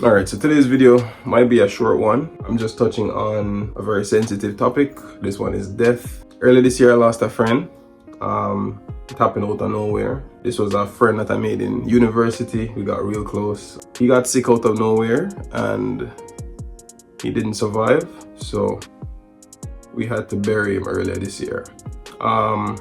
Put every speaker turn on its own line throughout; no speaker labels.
Alright, so today's video might be a short one. I'm just touching on a very sensitive topic. This one is death. Earlier this year I lost a friend. It happened out of nowhere. This was a friend that I made in university. We got real close. He got sick out of nowhere and he didn't survive, so we had to bury him earlier this year. And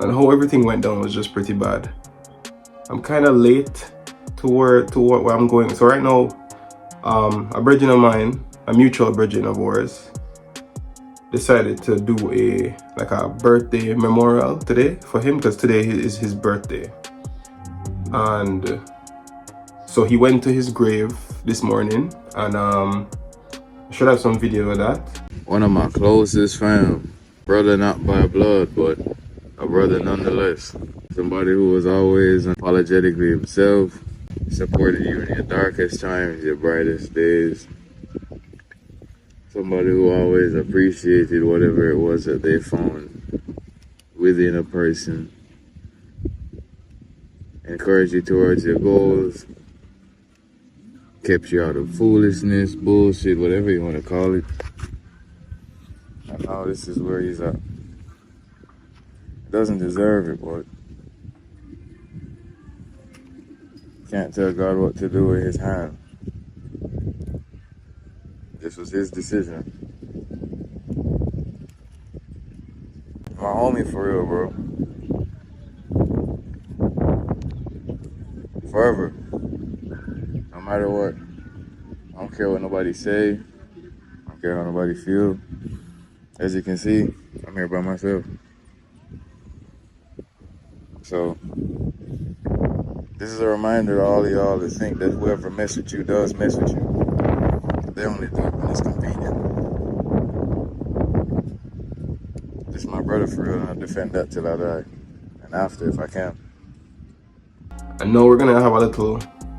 how everything went down was just pretty bad. I'm kind of late to where I'm going. So right now, a brethren of mine, a mutual brethren of ours, decided to do a birthday memorial today for him, because today is his birthday. And so he went to his grave this morning, and I should have some video of that.
One of my closest fam, brother not by blood, but a brother nonetheless. Somebody who was always unapologetically himself, supported you in your darkest times, your brightest days. Somebody who always appreciated whatever it was that they found within a person. Encouraged you towards your goals. Kept you out of foolishness, bullshit, whatever you want to call it. And now this is where he's at. Doesn't deserve it, but can't tell God what to do with his hand. This was his decision. My homie for real, bro. Forever. No matter what. I don't care what nobody say. I don't care how nobody feel. As you can see, I'm here by myself. So, this is a reminder to all of y'all to think that whoever mess with you does mess with you. They only do it when it's convenient. This is my brother for real, and I'll defend that till I die. And after, if I can.
And now we're gonna have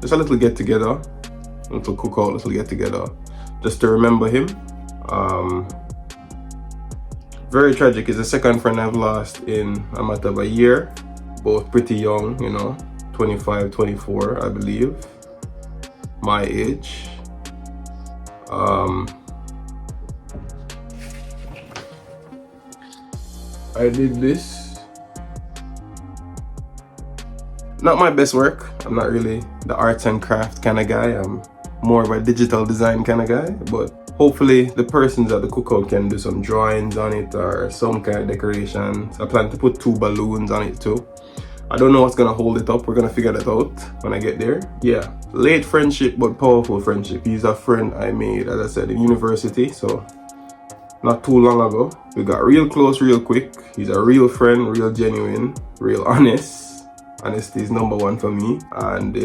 just a little get together, a little cookout, little get together, just to remember him. Very tragic. He's the second friend I've lost in a matter of a year. Both pretty young, 25, 24, I believe. My age. I did this. Not my best work. I'm not really the arts and craft kind of guy. I'm more of a digital design kind of guy. But hopefully the persons at the cookout can do some drawings on it or some kind of decorations. I plan to put 2 balloons on it too. I don't know what's gonna hold it up. We're gonna figure that out when I get there. Yeah, late friendship but powerful friendship. He's a friend I made, as I said, in university, so not too long ago. We got real close real quick. He's a real friend, real genuine, real honest. Honesty is #1 for me. And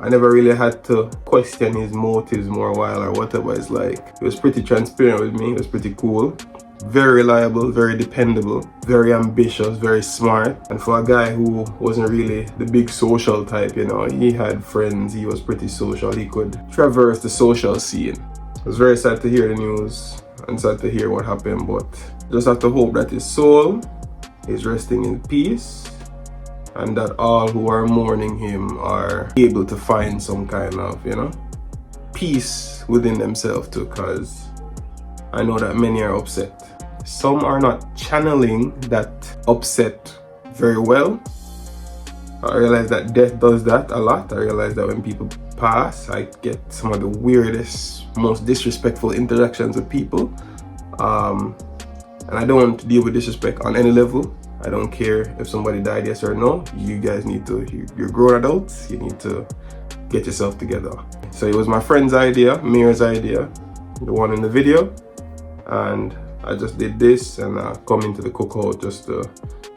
I never really had to question his motives more while or whatever. It's like, he was pretty transparent with me. It was pretty cool. Very reliable, very dependable, very ambitious, very smart. And for a guy who wasn't really the big social type, he had friends, he was pretty social, he could traverse the social scene. I was very sad to hear the news and sad to hear what happened, but just have to hope that his soul is resting in peace and that all who are mourning him are able to find some kind of, peace within themselves too, because I know that many are upset. Some are not channeling that upset very well. I realize that death does that a lot. I realize that when people pass, I get some of the weirdest, most disrespectful interactions with people. And I don't deal with disrespect on any level. I don't care if somebody died, yes or no. You guys need to, you're grown adults, you need to get yourself together. So it was my friend's idea, Mir's idea, the one in the video. And I just did this and come into the cookout just to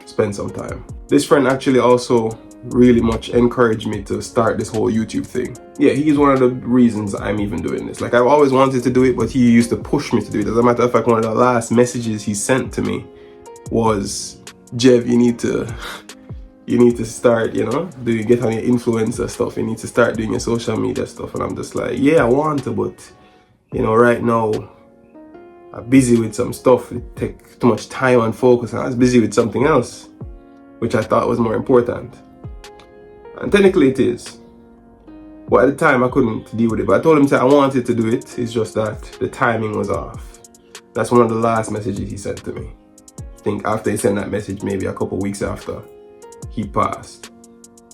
spend some time. This friend actually also really much encouraged me to start this whole YouTube thing. Yeah, he's one of the reasons I'm even doing this. Like, I've always wanted to do it, but he used to push me to do it. As a matter of fact, one of the last messages he sent to me was, Jev, you need to start, get on your influencer stuff. You need to start doing your social media stuff. And I'm just like, yeah, I want to, but right now I'm busy with some stuff. It takes too much time and focus, and I was busy with something else, which I thought was more important. And technically it is. But at the time I couldn't deal with it. But I told him that I wanted to do it. It's just that the timing was off. That's one of the last messages he sent to me. I think after he sent that message, maybe a couple weeks after, he passed.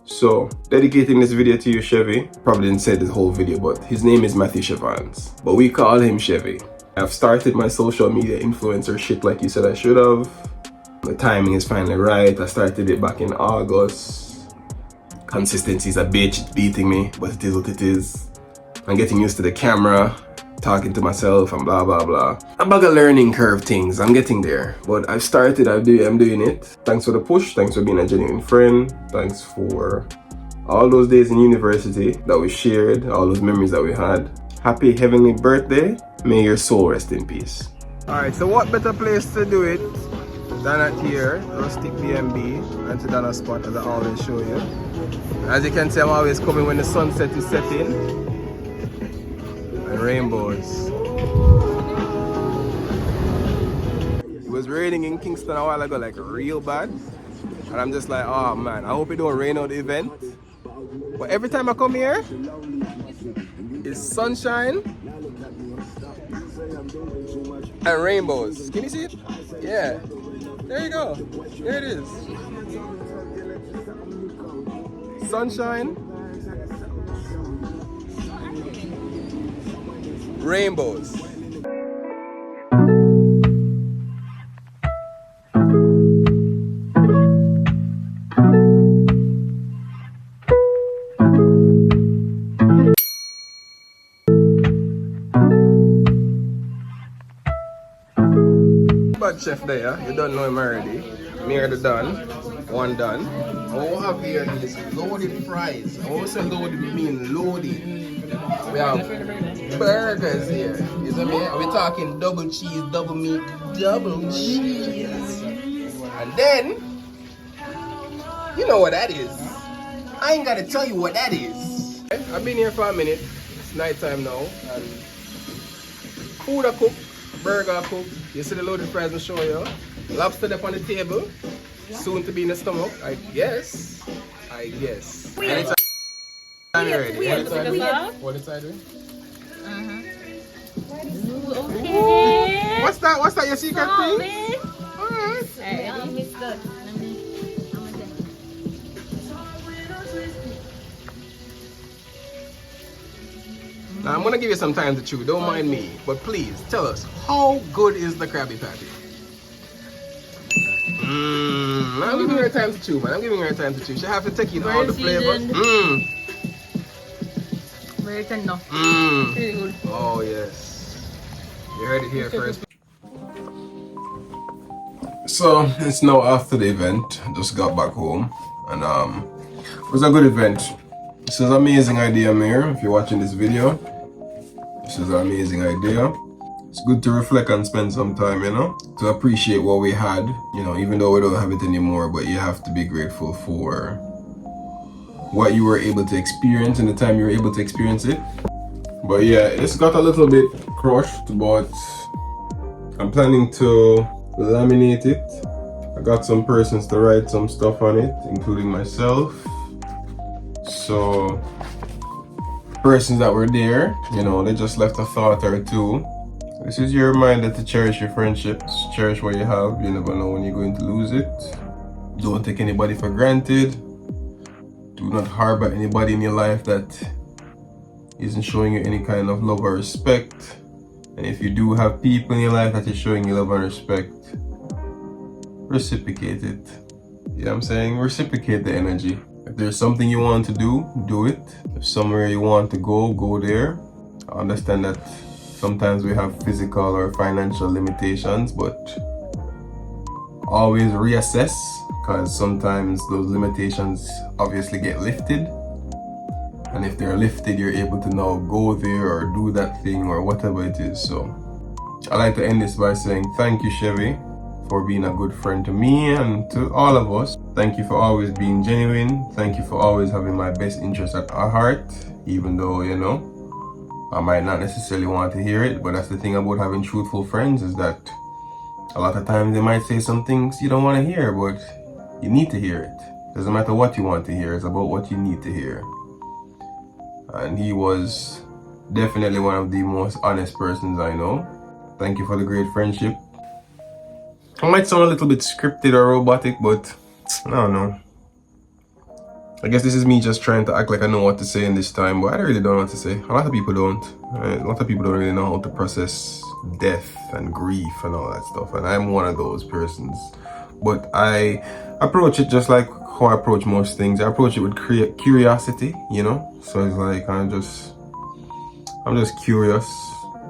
So, dedicating this video to you, Chevy. Probably didn't say this whole video, but his name is Matthew Chevannes. But we call him Chevy. I've started my social media influencer shit like you said I should have. The timing is finally right. I started it back in August. Consistency is a bitch, it's beating me, but it is what it is. I'm getting used to the camera, talking to myself and blah blah blah. I'm about a learning curve things, I'm getting there. But I've started, I'm doing it. Thanks for the push, thanks for being a genuine friend, thanks for all those days in university that we shared, all those memories that we had. Happy heavenly birthday, may your soul rest in peace. Alright, so what better place to do it than at here, Rustic BNB, and to Donna spot as I always show you. As you can see, I'm always coming when the sunset is setting. And rainbows. It was raining in Kingston a while ago, like real bad. And I'm just like, oh man, I hope it don't rain out the event. But every time I come here, it's sunshine and rainbows. Can you see it? Yeah. There you go. There it is. Sunshine. Rainbows. Bad chef there, you don't know him already. Me are the done. One done. What we have here is loaded fries. I always say loaded mean loaded. We have burgers here. You see me? We're talking double cheese, double meat, double cheese. And then, you know what that is. I ain't gotta tell you what that is. I've been here for a minute. It's night time now. And food I cook, burger I cook. You see the loaded fries I'll show you. Lobster up on the table. Soon to be in the stomach, I guess. Anytime you're ready. What is that?
Okay.
What's that? Your secret thing? Alright. Now I'm gonna give you some time to chew. Don't mind me, but please tell us, how good is the Krabby Patty? I'm giving her time to chew, man. I'm giving her time to chew. She have to take in all the flavors.
Very tender. Very good.
Oh yes. You heard it here first. So it's now after the event. I just got back home and it was a good event. This is an amazing idea, Mayor. If you're watching this video, this is an amazing idea. It's good to reflect and spend some time, you know, to appreciate what we had, you know, even though we don't have it anymore, but you have to be grateful for what you were able to experience and the time you were able to experience it. But yeah, it's got a little bit crushed, but I'm planning to laminate it. I got some persons to write some stuff on it, including myself. So persons that were there, you know, they just left a thought or two. This is your reminder to cherish your friendships, cherish what you have. You never know when you're going to lose it. Don't take anybody for granted. Do not harbor anybody in your life that isn't showing you any kind of love or respect. And if you do have people in your life that is showing you love and respect, reciprocate it. You know what I'm saying? Reciprocate the energy. If there's something you want to do, do it. If somewhere you want to go, go there. I understand that sometimes we have physical or financial limitations, but always reassess, because sometimes those limitations obviously get lifted. And if they're lifted, you're able to now go there or do that thing or whatever it is. So I like to end this by saying thank you, Chevy, for being a good friend to me and to all of us. Thank you for always being genuine. Thank you for always having my best interest at heart, even though, you know, I might not necessarily want to hear it, but that's the thing about having truthful friends, is that a lot of times they might say some things you don't want to hear, but you need to hear it. Doesn't matter what you want to hear, it's about what you need to hear. And he was definitely one of the most honest persons I know. Thank you for the great friendship. It might sound a little bit scripted or robotic, but I don't know. I guess this is me just trying to act like I know what to say in this time, but I really don't know what to say. A lot of people don't. Right? A lot of people don't really know how to process death and grief and all that stuff, and I'm one of those persons. But I approach it just like how I approach most things. I approach it with curiosity, you know? So it's like I'm just curious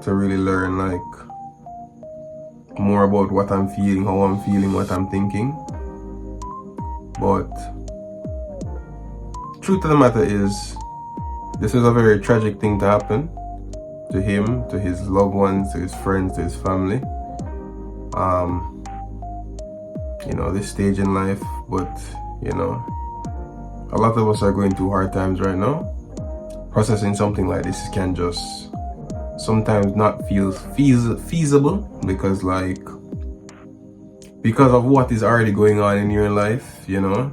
to really learn like more about what I'm feeling, how I'm feeling, what I'm thinking. But truth of the matter is, this is a very tragic thing to happen to him, to his loved ones, to his friends, to his family. You know, this stage in life, but you know, a lot of us are going through hard times right now. Processing something like this can just sometimes not feel feasible because of what is already going on in your life, you know.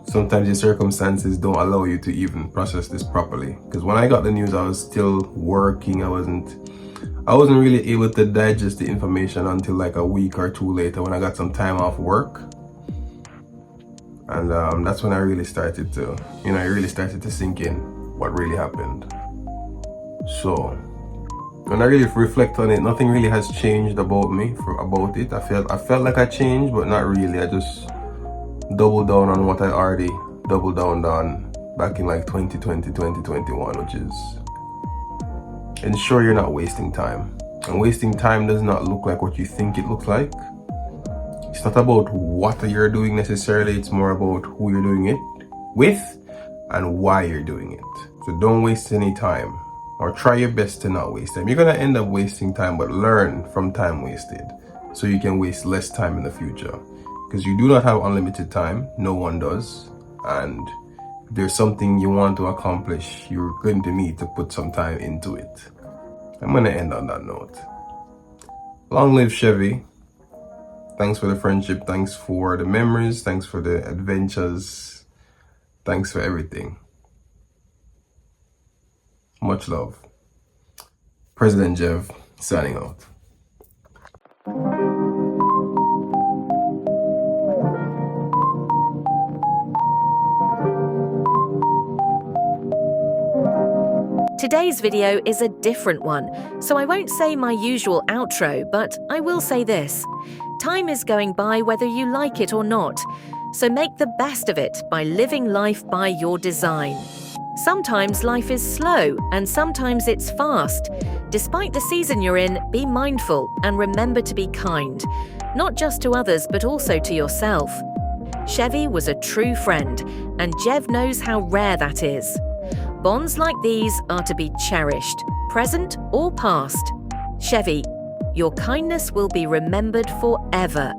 Sometimes your circumstances don't allow you to even process this properly. Because when I got the news, I was still working. I wasn't really able to digest the information until like a week or two later when I got some time off work. And that's when I really started to, you know, sink in what really happened. So when I really reflect on it, nothing really has changed about it. I felt like I changed, but not really. I just doubled down on what I already doubled down on back in like 2020, 2021, which is ensure you're not wasting time. And wasting time does not look like what you think it looks like. It's not about what you're doing necessarily, it's more about who you're doing it with and why you're doing it. So don't waste any time, or try your best to not waste time. You're gonna end up wasting time, but learn from time wasted so you can waste less time in the future. Because you do not have unlimited time, no one does. And if there's something you want to accomplish, you're going to need to put some time into it. I'm gonna end on that note. Long live Chevy. Thanks for the friendship, thanks for the memories, thanks for the adventures, thanks for everything. Much love. President Jev, signing out.
Today's video is a different one, so I won't say my usual outro, but I will say this. Time is going by whether you like it or not, so make the best of it by living life by your design. Sometimes life is slow and sometimes it's fast. Despite the season you're in, be mindful and remember to be kind, not just to others but also to yourself. Chevy was a true friend, and Jev knows how rare that is. Bonds like these are to be cherished, present or past. Chevy, your kindness will be remembered forever.